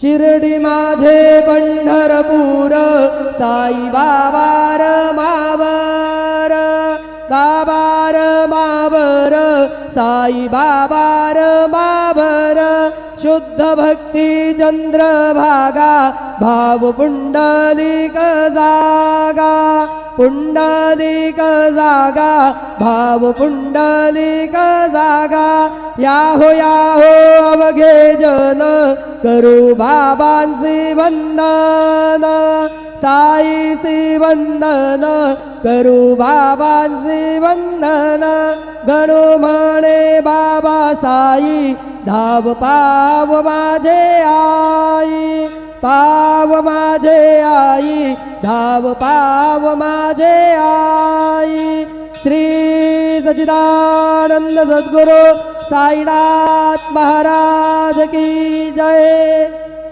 शिर्डी माझे पंढरपूर साई बाबार मावर गाबार मावर साई बाबार मावर शुद्ध भक्ती चंद्रभागा भाव पुंडलिक जागा पुंडलिक जागा भाव पुंडलिक जागा याहो अवघे जन करू बाबांसी वंदन साईसी वंदन करू बाबांसी वंदन गणू म्हणे बाबा साई धाव पाव माझे आई पाव माझे आई धाव पाव माझे आई श्री सच्चिदानंद सद्गुरु साईनाथ महाराज की जय।